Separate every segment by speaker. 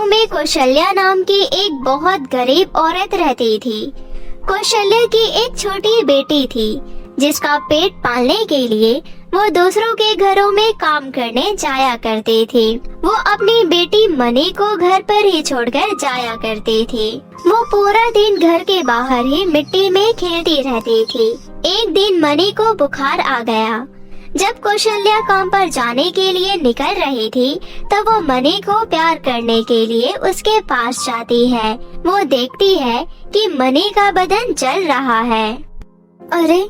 Speaker 1: गांव में कौशल्या नाम की एक बहुत गरीब औरत रहती थी। कौशल्या की एक छोटी बेटी थी जिसका पेट पालने के लिए वो दूसरों के घरों में काम करने जाया करते थे। वो अपनी बेटी मनी को घर पर ही छोड़कर जाया करते थे। वो पूरा दिन घर के बाहर ही मिट्टी में खेलती रहती थी। एक दिन मनी को बुखार आ गया। जब कौशल्या काम पर जाने के लिए निकल रही थी तब वो मनी को प्यार करने के लिए उसके पास जाती है। वो देखती है कि मनी का बदन जल रहा है। अरे,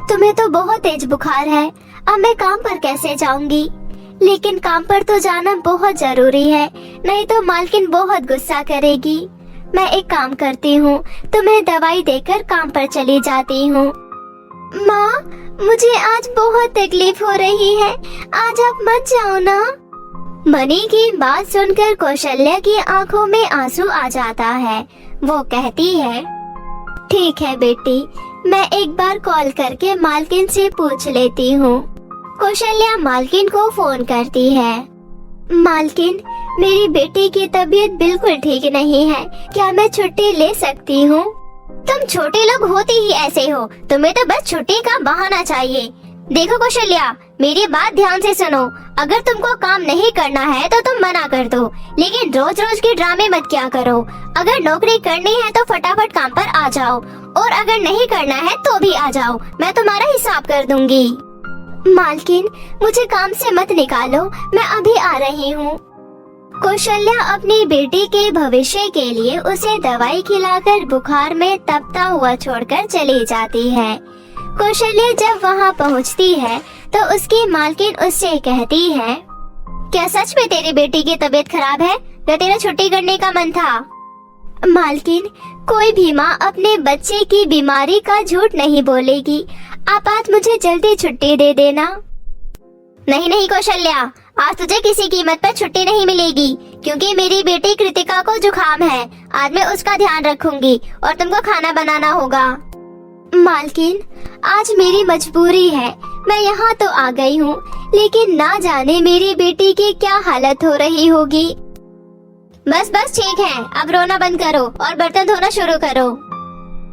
Speaker 1: तुम्हें तो बहुत तेज बुखार है, अब मैं काम पर कैसे जाऊंगी? लेकिन काम पर तो जाना बहुत जरूरी है, नहीं तो मालकिन बहुत गुस्सा करेगी। मैं एक काम करती हूँ, तुम्हें दवाई देकर काम पर चली जाती हूँ। माँ, मुझे आज बहुत तकलीफ हो रही है, आज आप मत जाओ ना। मनी की बात सुनकर कौशल्या की आंखों में आंसू आ जाता है। वो कहती है, ठीक है बेटी, मैं एक बार कॉल करके मालकिन से पूछ लेती हूँ। कौशल्या मालकिन को फोन करती है। मालकिन, मेरी बेटी की तबीयत बिल्कुल ठीक नहीं है, क्या मैं छुट्टी ले सकती हूँ? तुम छोटे लोग होते ही ऐसे हो, तुम्हें तो बस छुट्टी का बहाना चाहिए। देखो कौशल्या, मेरी बात ध्यान से सुनो। अगर तुमको काम नहीं करना है तो तुम मना कर दो, लेकिन रोज रोज के ड्रामे मत किया करो। अगर नौकरी करनी है तो फटाफट काम पर आ जाओ, और अगर नहीं करना है तो भी आ जाओ, मैं तुम्हारा हिसाब कर दूंगी। मालकिन, मुझे काम से मत निकालो, मैं अभी आ रही हूँ। कौशल्या अपनी बेटी के भविष्य के लिए उसे दवाई खिलाकर बुखार में तपता हुआ छोड़कर चली जाती है। कौशल्या जब वहाँ पहुँचती है तो उसकी मालकिन उससे कहती है, क्या सच में तेरी बेटी की तबीयत खराब है या तेरा छुट्टी करने का मन था? मालकिन, कोई भी माँ अपने बच्चे की बीमारी का झूठ नहीं बोलेगी। आप आज मुझे जल्दी छुट्टी दे देना। नहीं नहीं कौशल्या, आज तुझे किसी कीमत पर छुट्टी नहीं मिलेगी, क्योंकि मेरी बेटी कृतिका को जुकाम है। आज मैं उसका ध्यान रखूंगी और तुमको खाना बनाना होगा। मालकिन, आज मेरी मजबूरी है, मैं यहाँ तो आ गई हूँ, लेकिन ना जाने मेरी बेटी की क्या हालत हो रही होगी। बस बस ठीक है, अब रोना बंद करो और बर्तन धोना शुरू करो।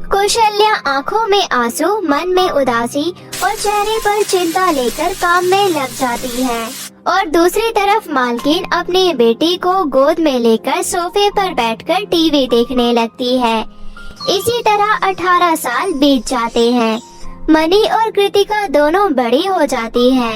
Speaker 1: कौशल्या आंखों में आंसू, मन में उदासी और चेहरे पर चिंता लेकर काम में लग जाती है। और दूसरी तरफ मालकिन अपनी बेटी को गोद में लेकर सोफे पर बैठकर टीवी देखने लगती है। इसी तरह 18 साल बीत जाते हैं। मनी और कृतिका दोनों बड़ी हो जाती हैं।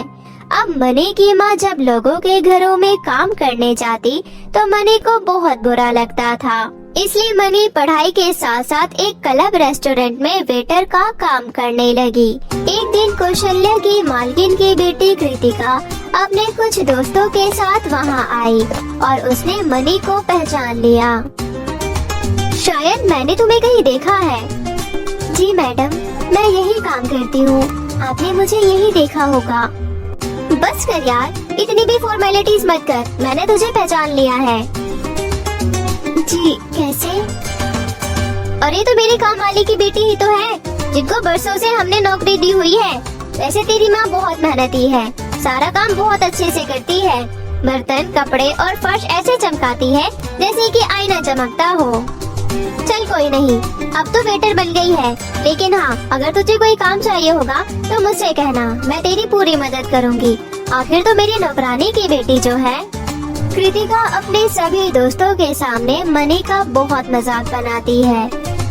Speaker 1: अब मनी की माँ जब लोगों के घरों में काम करने जाती तो मनी को बहुत बुरा लगता था, इसलिए मनी पढ़ाई के साथ साथ एक क्लब रेस्टोरेंट में वेटर का काम करने लगी। एक दिन कौशल्या की मालकिन की बेटी कृतिका अपने कुछ दोस्तों के साथ वहाँ आई और उसने मनी को पहचान लिया। शायद मैंने तुम्हें कहीं देखा है। जी मैडम, मैं यही काम करती हूँ, आपने मुझे यही देखा होगा। बस कर यार, इतनी भी फॉर्मेलिटीज मत कर, मैंने तुझे पहचान लिया है। जी, कैसे? अरे तो मेरी काम वाली की बेटी ही तो है, जिनको बरसों से हमने नौकरी दी हुई है। वैसे तेरी माँ बहुत मेहनती है, सारा काम बहुत अच्छे से करती है। बर्तन, कपड़े और फर्श ऐसे चमकाती है जैसे कि आईना चमकता हो। चल कोई नहीं, अब तो वेटर बन गई है, लेकिन हाँ, अगर तुझे कोई काम चाहिए होगा तो मुझसे कहना, मैं तेरी पूरी मदद करूँगी। आखिर तो मेरी नौकरानी की बेटी जो है। कृतिका अपने सभी दोस्तों के सामने मनी का बहुत मजाक बनाती है,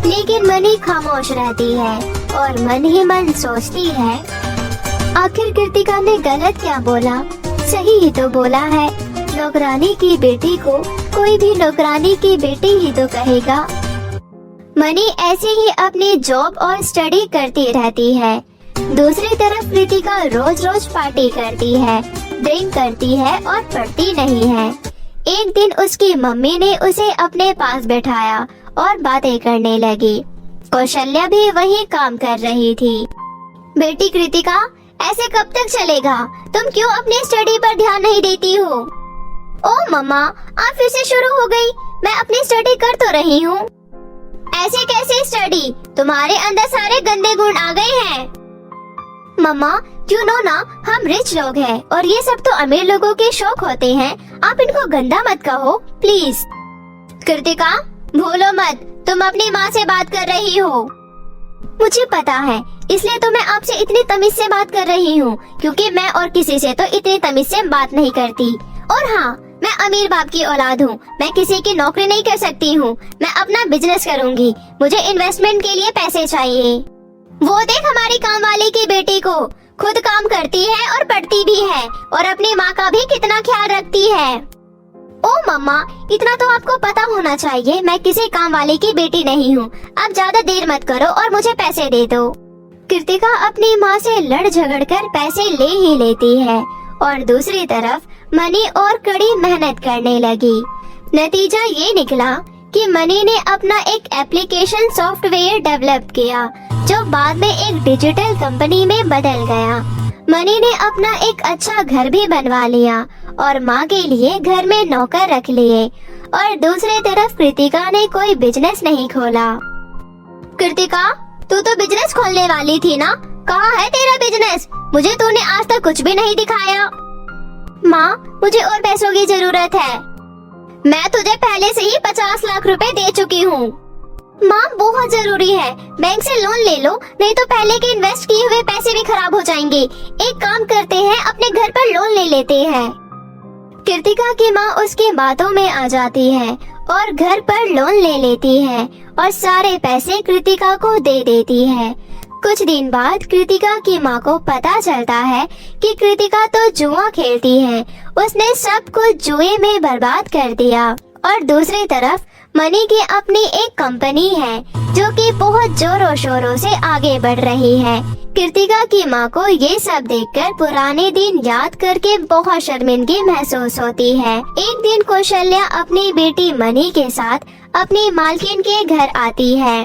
Speaker 1: लेकिन मनी खामोश रहती है और मन ही मन सोचती है, आखिर कृतिका ने गलत क्या बोला, सही ही तो बोला है। नौकरानी की बेटी को कोई भी नौकरानी की बेटी ही तो कहेगा। मनी ऐसे ही अपनी जॉब और स्टडी करती रहती है। दूसरी तरफ कृतिका रोज रोज पार्टी करती है, ड्रिंक करती है और पढ़ती नहीं है। एक दिन उसकी मम्मी ने उसे अपने पास बैठाया और बातें करने लगी। कौशल्या भी वही काम कर रही थी। बेटी कृतिका, ऐसे कब तक चलेगा? तुम क्यों अपनी स्टडी पर ध्यान नहीं देती हो? ओ मम्मा, आप फिर से शुरू हो गई। मैं अपनी स्टडी कर तो रही हूँ। ऐसे कैसे स्टडी? तुम्हारे अंदर सारे गंदे गुण आ गए हैं। मम्मा, यू नो ना, हम रिच लोग हैं और ये सब तो अमीर लोगों के शौक होते हैं। आप इनको गंदा मत कहो प्लीज। कृतिका, भूलो मत, तुम अपनी माँ से बात कर रही हो। मुझे पता है, इसलिए तो मैं आपसे इतनी तमीज से बात कर रही हूँ, क्योंकि मैं और किसी से तो इतनी तमीज से बात नहीं करती। और हाँ, मैं अमीर बाप की औलाद हूँ, मैं किसी की नौकरी नहीं कर सकती हूँ। मैं अपना बिजनेस करूँगी, मुझे इन्वेस्टमेंट के लिए पैसे चाहिए। वो देख हमारी काम वाली की बेटी को, खुद काम करती है और पढ़ती भी है और अपनी माँ का भी कितना ख्याल रखती है। ओ मम्मा, इतना तो आपको पता होना चाहिए, मैं किसी काम वाले की बेटी नहीं हूँ। अब ज्यादा देर मत करो और मुझे पैसे दे दो। कृतिका अपनी माँ से लड़ झगड़ कर पैसे ले ही लेती है और दूसरी तरफ मनी और कड़ी मेहनत करने लगी। नतीजा ये निकला कि मनी ने अपना एक एप्लीकेशन सॉफ्टवेयर डेवलप किया, जो बाद में एक डिजिटल कंपनी में बदल गया। मनी ने अपना एक अच्छा घर भी बनवा लिया और माँ के लिए घर में नौकर रख लिए, और दूसरी तरफ कृतिका ने कोई बिजनेस नहीं खोला। कृतिका, तू तो बिजनेस खोलने वाली थी ना, कहाँ है तेरा बिजनेस? मुझे तूने आज तक कुछ भी नहीं दिखाया। माँ, मुझे और पैसों की जरूरत है। मैं तुझे पहले से ही 50 लाख रुपए दे चुकी हूँ। माँ, बहुत जरूरी है, बैंक से लोन ले लो, नहीं तो पहले के इन्वेस्ट किए हुए पैसे भी खराब हो जाएंगे। एक काम करते हैं, अपने घर पर लोन ले लेते हैं। कृतिका की माँ उसकी बातों में आ जाती है और घर पर लोन ले लेती है और सारे पैसे कृतिका को दे देती है। कुछ दिन बाद कृतिका की माँ को पता चलता है कि कृतिका तो जुआ खेलती है, उसने सब कुछ जुए में बर्बाद कर दिया। और दूसरी तरफ मनी की अपनी एक कंपनी है जो कि बहुत जोरों शोरों से आगे बढ़ रही है। कृतिका की माँ को ये सब देखकर पुराने दिन याद करके बहुत शर्मिंदगी महसूस होती है। एक दिन कौशल्या अपनी बेटी मनी के साथ अपनी मालकिन के घर आती है।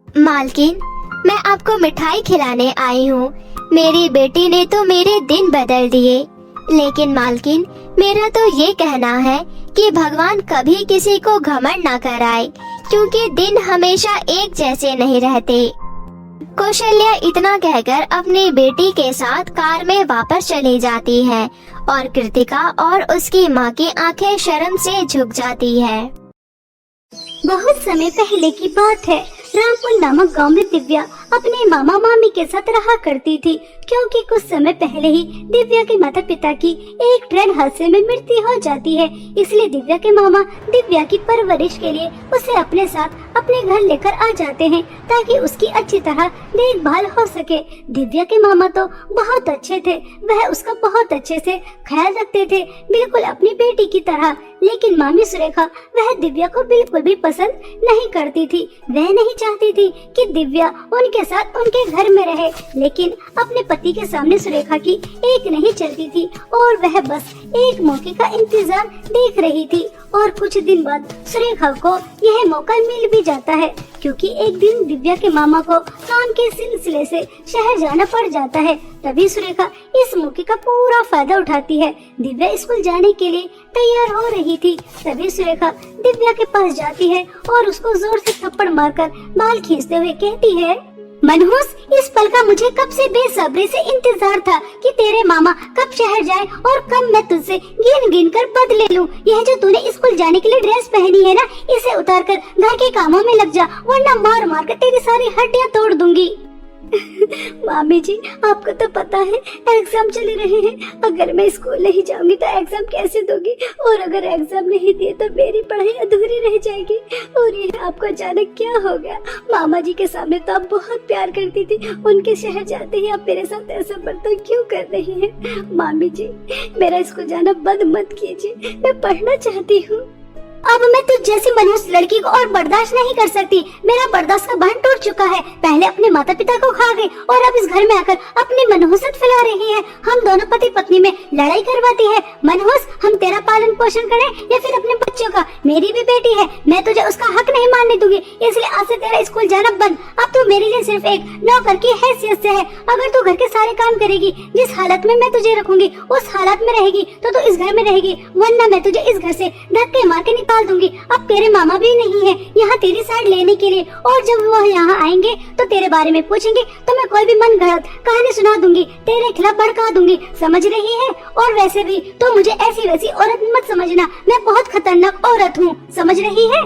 Speaker 1: मालकिन, मैं आपको मिठाई खिलाने आई हूँ। मेरी बेटी ने तो मेरे दिन बदल दिए। लेकिन मालकिन, मेरा तो ये कहना है कि भगवान कभी किसी को घमंड ना कराए, क्योंकि दिन हमेशा एक जैसे नहीं रहते। कौशल्या इतना कहकर अपनी बेटी के साथ कार में वापस चली जाती है और कृतिका और उसकी माँ की आंखें शर्म से झुक जाती है।
Speaker 2: बहुत समय पहले की बात है। रामपुर नामक गांव में दिव्या अपने मामा मामी के साथ रहा करती थी, क्योंकि कुछ समय पहले ही दिव्या के माता पिता की एक ट्रेन हादसे में मृत्यु हो जाती है। इसलिए दिव्या के मामा दिव्या की परवरिश के लिए उसे अपने साथ अपने घर लेकर आ जाते हैं, ताकि उसकी अच्छी तरह देखभाल हो सके। दिव्या के मामा तो बहुत अच्छे थे, वह उसका बहुत अच्छे से ख्याल रखते थे, बिल्कुल अपनी बेटी की तरह। लेकिन मामी सुरेखा वह दिव्या को बिल्कुल भी पसंद नहीं करती थी। वह नहीं चाहती थी कि दिव्या उनके साथ उनके घर में रहे, लेकिन अपने पति के सामने सुरेखा की एक नहीं चलती थी और वह बस एक मौके का इंतजार देख रही थी। और कुछ दिन बाद सुरेखा को यह मौका मिल भी जाता है, क्योंकि एक दिन दिव्या के मामा को काम के सिलसिले से शहर जाना पड़ जाता है। तभी सुरेखा इस मौके का पूरा फायदा उठाती है। दिव्या स्कूल जाने के लिए तैयार हो रही थी, तभी सुरेखा दिव्या के पास जाती है और उसको जोर से थप्पड़ मारकर बाल खींचते हुए कहती है, मनहूस, इस पल का मुझे कब से बेसब्री से इंतजार था कि तेरे मामा कब शहर जाए और कब मैं तुझसे गिन गिन कर बदले लूं। यह जो तूने स्कूल जाने के लिए ड्रेस पहनी है ना, इसे उतार कर घर के कामों में लग जा, वरना मार मार कर तेरी सारी हड्डियां तोड़ दूंगी। मामी जी, आपको तो पता है एग्जाम चल रहे हैं, अगर मैं स्कूल नहीं जाऊंगी तो एग्जाम कैसे दोगी, और अगर एग्जाम नहीं दिए तो मेरी पढ़ाई अधूरी रह जाएगी। और ये आपको अचानक क्या हो गया? मामा जी के सामने तो आप बहुत प्यार करती थी, उनके शहर जाते ही आप मेरे साथ ऐसा बर्ताव क्यों कर रही हैं? मामी जी, मेरा स्कूल जाना बंद मत कीजिए, मैं पढ़ना चाहती हूँ। अब मैं तुझ जैसी मनहूस लड़की को और बर्दाश्त नहीं कर सकती। मेरा बर्दाश्त का बंध टूट चुका है। पहले अपने माता पिता को खा गई और अब इस घर में आकर अपनी मनहूसत फैला रही है। हम दोनों पति पत्नी में लड़ाई करवाती है। मनहूस, हम तेरा पालन पोषण करें या फिर अपने बच्चों का? मेरी भी बेटी है, मैं तुझे उसका हक नहीं मानने दूंगी, इसलिए आज से तेरा स्कूल जाना बंद। अब तू मेरे लिए सिर्फ एक नौकर की हैसियत से है। अगर तू घर के सारे काम करेगी, जिस हालत में मैं तुझे रखूंगी उस हालत में रहेगी तो तू इस घर में रहेगी, वरना मैं तुझे इस घर से धक्के मार के निकाल दूंगी। अब तेरे मामा भी नहीं है यहाँ तेरी साइड लेने के लिए, और जब वो यहाँ आएंगे तो तेरे बारे में पूछेंगे तो मैं कोई भी मन गढ़ंत कहानी सुना दूंगी, तेरे खिलाफ भड़का दूंगी, समझ रही है? और वैसे भी तो मुझे ऐसी वैसी औरत मत समझना, मैं बहुत खतरनाक खतरनाक औरत हूँ, समझ रही है?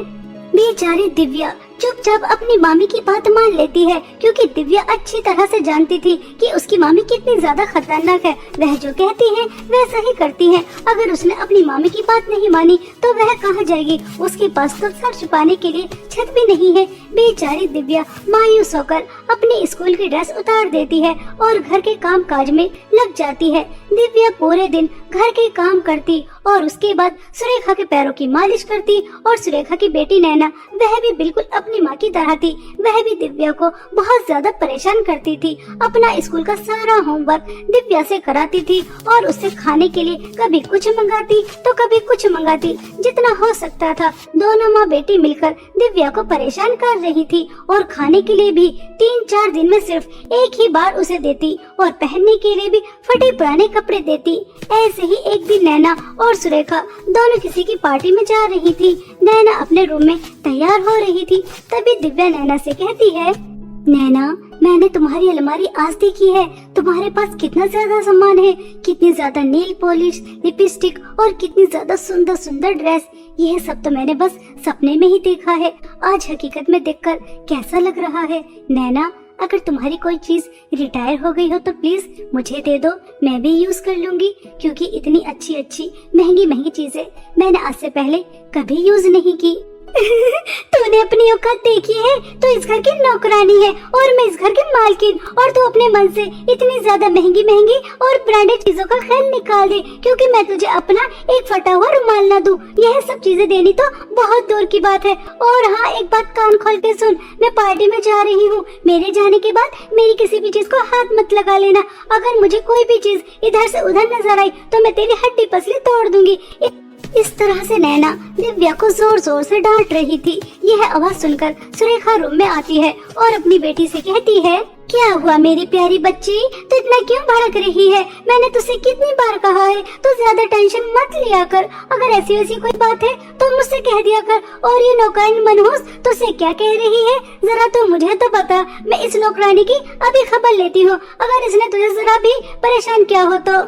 Speaker 2: बेचारी दिव्या चुपचाप अपनी मामी की बात मान लेती है, क्योंकि दिव्या अच्छी तरह से जानती थी कि उसकी मामी कितनी ज्यादा खतरनाक है। वह जो कहती है वैसा ही करती है। अगर उसने अपनी मामी की बात नहीं मानी तो वह कहाँ जाएगी? उसके पास तो सर छुपाने के लिए छत भी नहीं है। बेचारी दिव्या मायूस होकर अपनी स्कूल की ड्रेस उतार देती है और घर के काम काज में लग जाती है। दिव्या पूरे दिन घर के काम करती और उसके बाद सुरेखा के पैरों की मालिश करती। और सुरेखा की बेटी नैना, वह भी बिल्कुल अपनी माँ की तरह थी। वह भी दिव्या को बहुत ज्यादा परेशान करती थी। अपना स्कूल का सारा होमवर्क दिव्या से कराती थी और उससे खाने के लिए कभी कुछ मंगाती तो कभी कुछ मंगाती। जितना हो सकता था दोनों माँ बेटी मिलकर दिव्या को परेशान कर रही थी। और खाने के लिए भी 3-4 दिन में सिर्फ एक ही बार उसे देती और पहनने के लिए भी फटे पुराने कपड़े देती। ऐसे ही एक दिन नैना और सुरेखा दोनों किसी की पार्टी में जा रही थी। नैना अपने रूम में तैयार हो रही थी, तभी दिव्या नैना से कहती है, नैना, मैंने तुम्हारी अलमारी आज देखी है। तुम्हारे पास कितना ज्यादा सामान है, कितनी ज्यादा नेल पॉलिश, लिपस्टिक और कितनी ज्यादा सुंदर सुंदर ड्रेस। यह सब तो मैंने बस सपने में ही देखा है। आज हकीकत में देखकर कैसा लग रहा है? नैना, अगर तुम्हारी कोई चीज रिटायर हो गई हो तो प्लीज मुझे दे दो, मैं भी यूज कर लूंगी, क्योंकि इतनी अच्छी अच्छी महंगी महंगी चीजें मैंने आज से पहले कभी यूज नहीं की। तूने अपनी औकात देखी है? तो इस घर की नौकरानी है और मैं इस घर की मालकिन, और तू अपने मन से इतनी ज्यादा महंगी महंगी और ब्रांडेड चीजों का ख्याल निकाल दे, क्योंकि मैं तुझे अपना एक फटा हुआ रुमाल ना दूं। यह सब चीजें देनी तो बहुत दूर की बात है। और हाँ, एक बात कान खोल के सुन, मैं पार्टी में जा रही हूँ। मेरे जाने के बाद मेरी किसी भी चीज को हाथ मत लगा लेना। अगर मुझे कोई भी चीज इधर से उधर नजर आई तो मैं तेरी हड्डी पसली तोड़ दूंगी। इस तरह से नैना दिव्या को जोर जोर से डांट रही थी। यह आवाज सुनकर सुरेखा रूम में आती है और अपनी बेटी से कहती है, क्या हुआ मेरी प्यारी बच्ची, तू इतना क्यों भड़क रही है? मैंने तुझसे कितनी बार कहा है तू ज्यादा टेंशन मत लिया कर। अगर ऐसी वैसी कोई बात है तो मुझसे कह दिया कर। और ये नौकरानी मनहूस तुझसे क्या कह रही है? जरा तू मुझे तो बता, मैं इस नौकरानी की अभी खबर लेती हूँ। अगर इसने तुझे जरा भी परेशान किया हो तो।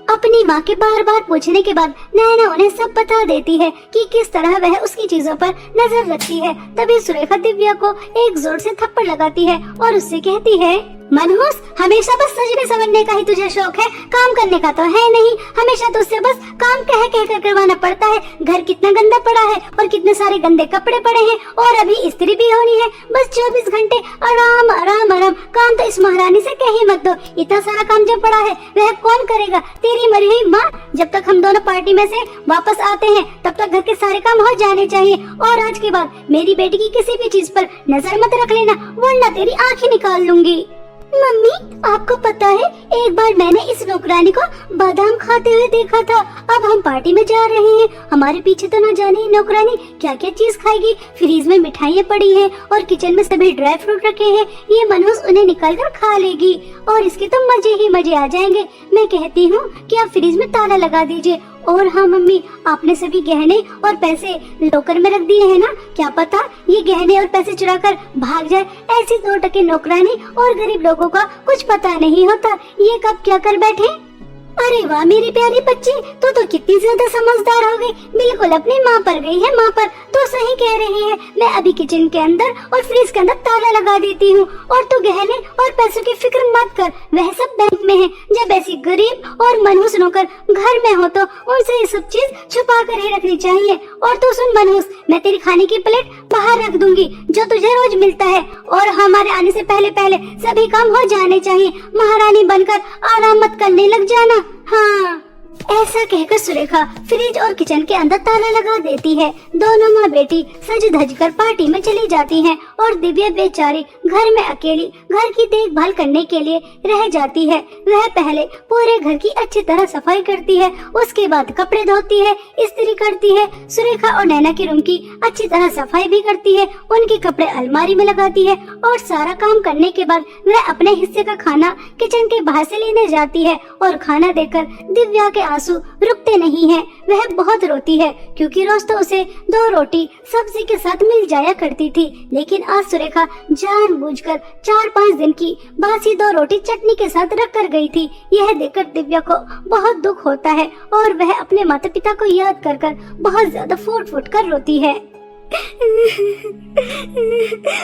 Speaker 2: अपनी माँ के बार बार पूछने के बाद नैना उन्हें सब बता देती है कि किस तरह वह उसकी चीजों पर नजर रखती है। तभी सुरेखा दिव्या को एक जोर से थप्पड़ लगाती है और उससे कहती है, मनहूस, हमेशा बस सजने संवरने का ही तुझे शौक है, काम करने का तो है नहीं। हमेशा तुझसे बस काम कह कर करवाना पड़ता है। घर कितना गंदा पड़ा है और कितने सारे गंदे कपड़े पड़े हैं और अभी इस्त्री भी होनी है। बस 24 घंटे आराम आराम आराम। काम तो इस महारानी से कहीं मत दो। इतना सारा काम जब पड़ा है वह कौन करेगा? तेरी मरी हुई माँ। जब तक हम दोनों पार्टी में से वापस आते हैं तब तक घर के सारे काम हो जाने चाहिए। और आज के बाद मेरी बेटी की किसी भी चीज पर नजर मत रख लेना, वरना तेरी आंखें निकाल लूंगी। मम्मी, आपको पता है एक बार मैंने इस नौकरानी को बादाम खाते हुए देखा था। अब हम पार्टी में जा रहे हैं, हमारे पीछे तो न जाने नौकरानी क्या क्या चीज खाएगी। फ्रीज में मिठाइयाँ पड़ी हैं और किचन में सभी ड्राई फ्रूट रखे हैं। ये मनहूस उन्हें निकाल कर खा लेगी और इसके तो मजे ही मजे आ जाएंगे। मैं कहती हूँ कि आप फ्रीज में ताला लगा दीजिए। और हाँ मम्मी, आपने सभी गहने और पैसे लॉकर में रख दिए हैं ना? क्या पता ये गहने और पैसे चुरा कर भाग जाए। ऐसी 2 टके नौकरानी और गरीब लोगों का कुछ पता नहीं होता, ये कब क्या कर बैठे। अरे वाह मेरी प्यारी बच्ची, तो कितनी ज्यादा समझदार हो गई। बिल्कुल अपनी माँ पर गई है, माँ पर। तो सही कह रही है। मैं अभी किचन के अंदर और फ्रिज के अंदर ताला लगा देती हूँ और तू गहने और पैसों की फिक्र मत कर, वह सब बैंक में है। जब ऐसी गरीब और मनहूस नौकर घर में हो तो उनसे ये सब चीज छुपा कर ही रखनी चाहिए। और तू सुन मनहूस, मैं तेरी खाने की प्लेट बाहर रख दूंगी जो तुझे रोज मिलता है। और हमारे आने से पहले पहले सभी काम हो जाने चाहिए। महारानी बनकर आराम मत करने लग जाना। हाँ, ऐसा कहकर सुरेखा फ्रिज और किचन के अंदर ताला लगा देती है। दोनों माँ बेटी सज धज कर पार्टी में चली जाती हैं और दिव्या बेचारी घर में अकेली घर की देखभाल करने के लिए रह जाती है। वह पहले पूरे घर की अच्छी तरह सफाई करती है, उसके बाद कपड़े धोती है, इस्त्री करती है। सुरेखा और नैना के रूम की अच्छी तरह सफाई भी करती है, उनके कपड़े अलमारी में लगाती है और सारा काम करने के बाद वह अपने हिस्से का खाना किचन के बाहर से लेने जाती है। और खाना देकर दिव्या के आंसू रुकते नहीं हैं। वह बहुत रोती है क्योंकि रोज तो उसे 2 रोटी सब्जी के साथ मिल जाया करती थी, लेकिन आज सुरेखा जानबूझकर 4-5 दिन की बासी 2 रोटी चटनी के साथ रख कर गई थी। यह देखकर दिव्या को बहुत दुख होता है और वह अपने माता पिता को याद कर कर बहुत ज्यादा फूट फूट कर रोती है।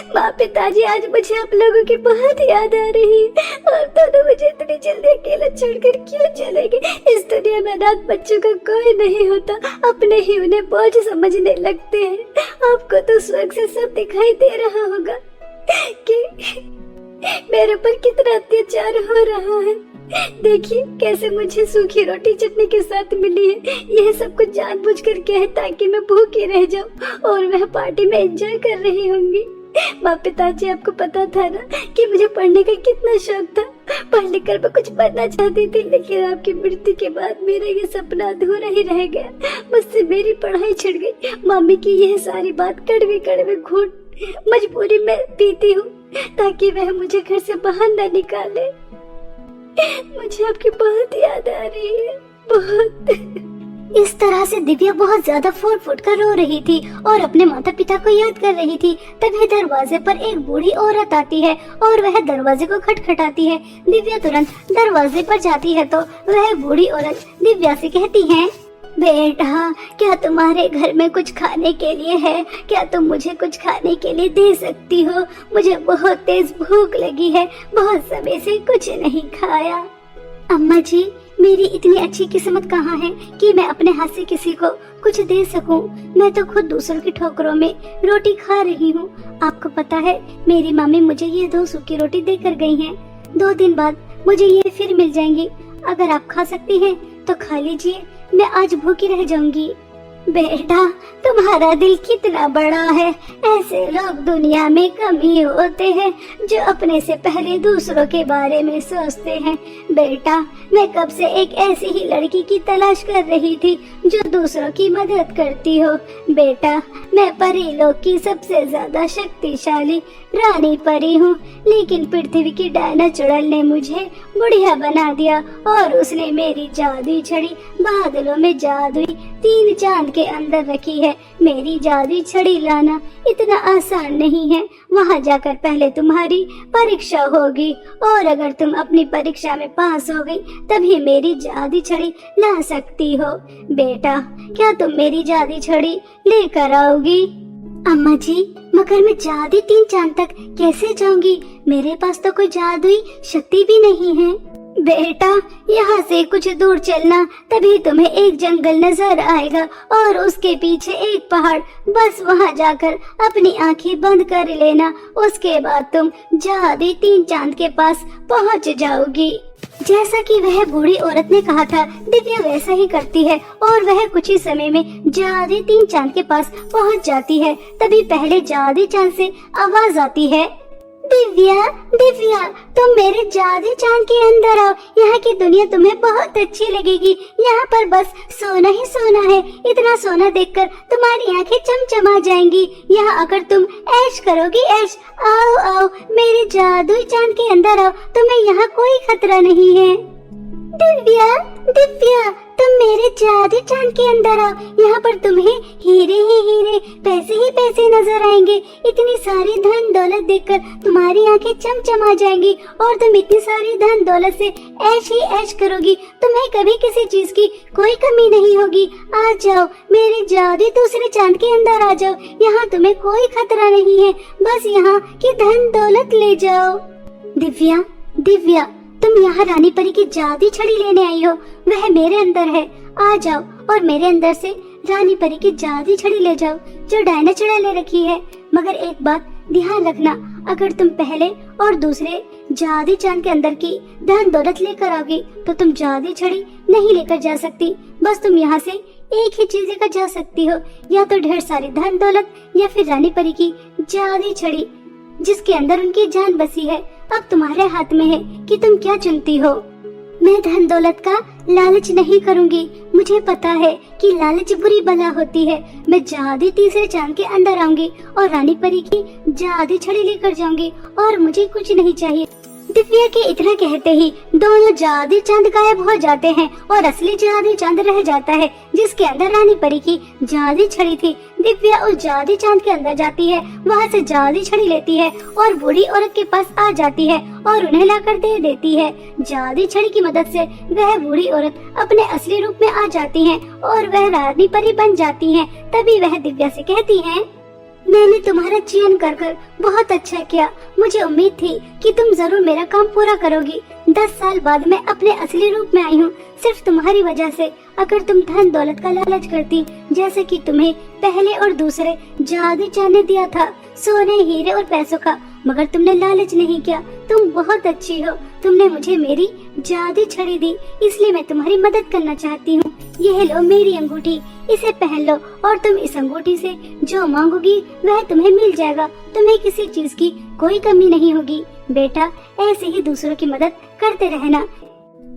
Speaker 2: माँ पिताजी, आज मुझे आप लोगों की बहुत याद आ रही है। आप दोनों मुझे इतनी जल्दी अकेला छोड़कर क्यों चले गए? इस दुनिया में अनाथ बच्चों का कोई नहीं होता, अपने ही उन्हें बोझ समझने लगते हैं। आपको तो स्वर्ग से सब दिखाई दे रहा होगा कि मेरे पर कितना अत्याचार हो रहा है। देखिए कैसे मुझे सूखी रोटी चटनी के साथ मिली है। यह सब कुछ जानबूझकर किया है ताकि मैं भूखी रह जाऊं और वह पार्टी में एंजॉय कर रही होंगी। माँ पिताजी, आपको पता था ना कि मुझे पढ़ने का कितना शौक था। पढ़ लिख कर मैं कुछ बनना चाहती थी, लेकिन आपकी मृत्यु के बाद मेरा ये सपना अधूरा ही रह गया। मुझसे मेरी पढ़ाई छिड़ गई। मम्मी की यह सारी बात कड़वे कड़वे घूंट मजबूरी में पीती हूँ ताकि वह मुझे घर से बाहर न निकाले। मुझे आपकी बहुत याद आ रही है, बहुत। इस तरह से दिव्या बहुत ज्यादा फूट फूट कर रो रही थी और अपने माता पिता को याद कर रही थी। तभी दरवाजे पर एक बूढ़ी औरत आती है और वह दरवाजे को खटखटाती है। दिव्या तुरंत दरवाजे पर जाती है तो वह बूढ़ी औरत दिव्या से कहती है, बेटा, क्या तुम्हारे घर में कुछ खाने के लिए है? क्या तुम मुझे कुछ खाने के लिए दे सकती हो? मुझे बहुत तेज भूख लगी है, बहुत समय से कुछ नहीं खाया। अम्मा जी, मेरी इतनी अच्छी किस्मत कहाँ है कि मैं अपने हाथ से किसी को कुछ दे सकूं। मैं तो खुद दूसरों की ठोकरों में रोटी खा रही हूँ। आपको पता है, मेरी मम्मी मुझे ये 2 सूखी रोटी देकर गई हैं। 2 दिन बाद मुझे ये फिर मिल जाएंगी। अगर आप खा सकती हैं तो खा लीजिए, मैं आज भूखी रह जाऊंगी। बेटा, तुम्हारा दिल कितना बड़ा है। ऐसे लोग दुनिया में कम ही होते हैं जो अपने से पहले दूसरों के बारे में सोचते हैं। बेटा, मैं कब से एक ऐसी ही लड़की की तलाश कर रही थी जो दूसरों की मदद करती हो। बेटा, मैं परीलोक की सबसे ज्यादा शक्तिशाली रानी परी हूँ, लेकिन पृथ्वी की डायना चुड़ैल ने मुझे बुढ़िया बना दिया और उसने मेरी जादुई छड़ी बादलों में जादुई 3 चांद के अंदर रखी है। मेरी जादुई छड़ी लाना इतना आसान नहीं है। वहाँ जाकर पहले तुम्हारी परीक्षा होगी और अगर तुम अपनी परीक्षा में पास हो गई तभी मेरी जादुई छड़ी ला सकती हो। बेटा, क्या तुम मेरी जादुई छड़ी लेकर आओगी? अम्मा जी, मगर मैं जादुई 3 चांद तक कैसे जाऊंगी? मेरे पास तो कोई जादुई शक्ति भी नहीं है। बेटा, यहाँ से कुछ दूर चलना, तभी तुम्हें एक जंगल नजर आएगा और उसके पीछे एक पहाड़। बस वहाँ जाकर अपनी आंखें बंद कर लेना। उसके बाद तुम जादुई 3 चांद के पास पहुँच जाओगी। जैसा कि वह बूढ़ी औरत ने कहा था, दिव्या वैसा ही करती है और वह कुछ ही समय में जादुई 3 चांद के पास पहुँच जाती है। तभी पहले जादुई चांद से आवाज आती है, दिव्या, दिव्या, तुम मेरे जादुई चांद के अंदर आओ। यहाँ की दुनिया तुम्हें बहुत अच्छी लगेगी। यहाँ पर बस सोना ही सोना है। इतना सोना देखकर तुम्हारी आंखें चमचमा जाएंगी। यहाँ आकर तुम ऐश करोगी, ऐश। आओ आओ, मेरे जादुई चांद के अंदर आओ, तुम्हें यहाँ कोई खतरा नहीं है। दिव्या, दिव्या, तुम मेरे जादुई चांद के अंदर आओ। यहाँ पर तुम्हें हीरे ही हीरे, पैसे ही पैसे नजर आएंगे। इतनी सारी धन दौलत देखकर तुम्हारी आंखें चमचमा जाएंगी और तुम इतनी सारी धन दौलत से ऐश ही ऐश करोगी। तुम्हें कभी किसी चीज की कोई कमी नहीं होगी। आ जाओ, मेरे जादुई दूसरे चांद के अंदर आ जाओ। यहाँ तुम्हें कोई खतरा नहीं है। बस यहाँ की धन दौलत ले जाओ। दिव्या, दिव्या, तुम यहाँ रानी परी की जादुई छड़ी लेने आई हो। वह मेरे अंदर है। आ जाओ और मेरे अंदर से रानी परी की जादुई छड़ी ले जाओ जो डायना चुड़ैल ले रखी है। मगर एक बात ध्यान रखना, अगर तुम पहले और दूसरे जादुई चांद के अंदर की धन दौलत लेकर आओगी तो तुम जादुई छड़ी नहीं लेकर जा सकती। बस तुम यहाँ से एक ही चीज लेकर जा सकती हो, या तो ढेर सारी धन दौलत या फिर रानी परी की जादुई छड़ी जिसके अंदर उनकी जान बसी है। अब तुम्हारे हाथ में है कि तुम क्या चुनती हो। मैं धन दौलत का लालच नहीं करूंगी। मुझे पता है कि लालच बुरी बला होती है। मैं जादुई तीसरे चांद के अंदर आऊंगी और रानी परी की जादुई छड़ी लेकर जाऊंगी और मुझे कुछ नहीं चाहिए। दिव्या के इतना कहते ही दोनों जादुई चांद गायब हो जाते हैं और असली जादुई चांद रह जाता है जिसके अंदर रानी परी की जादुई छड़ी थी। दिव्या उस जादुई चांद के अंदर जाती है, वहाँ से जादुई छड़ी लेती है और बूढ़ी औरत के पास आ जाती है और उन्हें लाकर दे देती है। जादुई छड़ी की मदद से वह बूढ़ी औरत अपने असली रूप में आ जाती है और वह रानी परी बन जाती है। तभी वह दिव्या से कहती है, मैंने तुम्हारा चयन कर बहुत अच्छा किया। मुझे उम्मीद थी कि तुम जरूर मेरा काम पूरा करोगी। 10 साल बाद मैं अपने असली रूप में आई हूँ, सिर्फ तुम्हारी वजह से। अगर तुम धन दौलत का लालच करती, जैसे कि तुम्हें पहले और दूसरे जादू चांद ने दिया था, सोने हीरे और पैसों का, मगर तुमने लालच नहीं किया। तुम बहुत अच्छी हो। तुमने मुझे मेरी जादू छड़ी दी, इसलिए मैं तुम्हारी मदद करना चाहती हूँ। यह लो मेरी अंगूठी, इसे पहन लो और तुम इस अंगूठी से जो मांगोगी वह तुम्हें मिल जाएगा। तुम्हें किसी चीज की कोई कमी नहीं होगी। बेटा, ऐसे ही दूसरों की मदद करते रहना।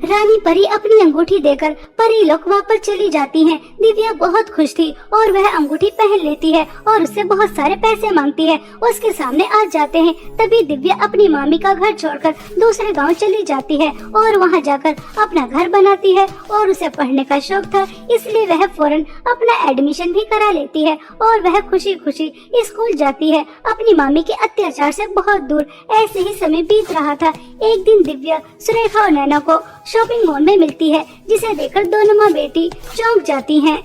Speaker 2: रानी परी अपनी अंगूठी देकर परी लोक वापस चली जाती हैं। दिव्या बहुत खुश थी और वह अंगूठी पहन लेती है और उससे बहुत सारे पैसे मांगती है। उसके सामने आ जाते हैं। तभी दिव्या अपनी मामी का घर छोड़कर दूसरे गांव चली जाती है और वहां जाकर अपना घर बनाती है। और उसे पढ़ने का शौक था, इसलिए वह फौरन अपना एडमिशन भी करा लेती है और वह खुशी खुशी स्कूल जाती है, अपनी मामी के अत्याचार से बहुत दूर। ऐसे ही समय बीत रहा था। एक दिन दिव्या सुरेखा और नैना को शॉपिंग मॉल में मिलती है, जिसे देखकर दोनों माँ बेटी चौंक जाती हैं।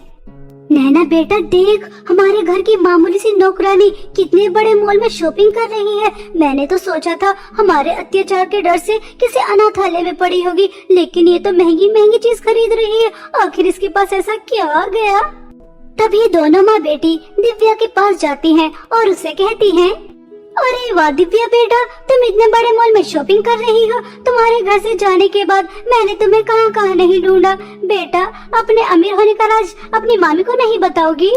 Speaker 2: नैना बेटा देख, हमारे घर की मामूली सी नौकरानी कितने बड़े मॉल में शॉपिंग कर रही है। मैंने तो सोचा था हमारे अत्याचार के डर से किसी अनाथालय में पड़ी होगी, लेकिन ये तो महंगी महंगी चीज खरीद रही है। आखिर इसके पास ऐसा क्या आ गया? तभी दोनों माँ बेटी दिव्या के पास जाती हैं और उससे कहती हैं, अरे वाह दिव्या बेटा, तुम इतने बड़े मॉल में शॉपिंग कर रही हो। तुम्हारे घर से जाने के बाद मैंने तुम्हें कहाँ कहाँ नहीं ढूंढा। बेटा, अपने अमीर होने का राज अपनी मामी को नहीं बताओगी?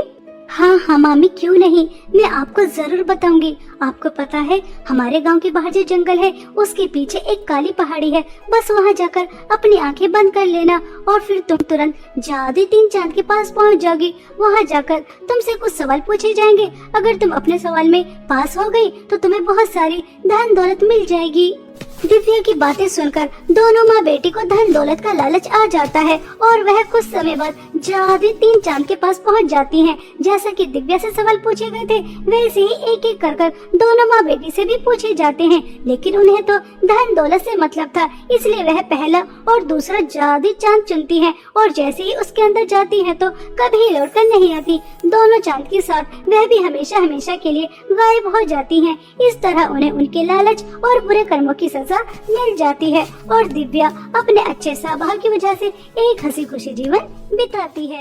Speaker 2: हाँ हाँ मामी, क्यों नहीं, मैं आपको जरूर बताऊंगी। आपको पता है हमारे गांव के बाहर जो जंगल है उसके पीछे एक काली पहाड़ी है। बस वहां जाकर अपनी आंखें बंद कर लेना और फिर तुम तुरंत जादुई 3 चांद के पास पहुंच जाओगी। वहां जाकर तुमसे कुछ सवाल पूछे जाएंगे। अगर तुम अपने सवाल में पास हो गई तो तुम्हें बहुत सारी धन दौलत मिल जाएगी। दिव्या की बातें सुनकर दोनों माँ बेटी को धन दौलत का लालच आ जाता है और वह कुछ समय बाद जादुई 3 चांद के पास पहुंच जाती हैं। जैसा कि दिव्या से सवाल पूछे गए थे, वैसे ही एक एक कर दोनों माँ बेटी से भी पूछे जाते हैं, लेकिन उन्हें तो धन दौलत से मतलब था, इसलिए वह पहला और दूसरा जादुई चांद चुनती हैं। और जैसे ही उसके अंदर जाती हैं तो कभी लौटकर नहीं आती। दोनों चांद के साथ वह भी हमेशा हमेशा के लिए गायब हो जाती हैं। इस तरह उन्हें उनके लालच और बुरे कर्मों की सजा मिल जाती है और दिव्या अपने अच्छे स्वभाव की वजह से एक हंसी खुशी जीवन बिताती है।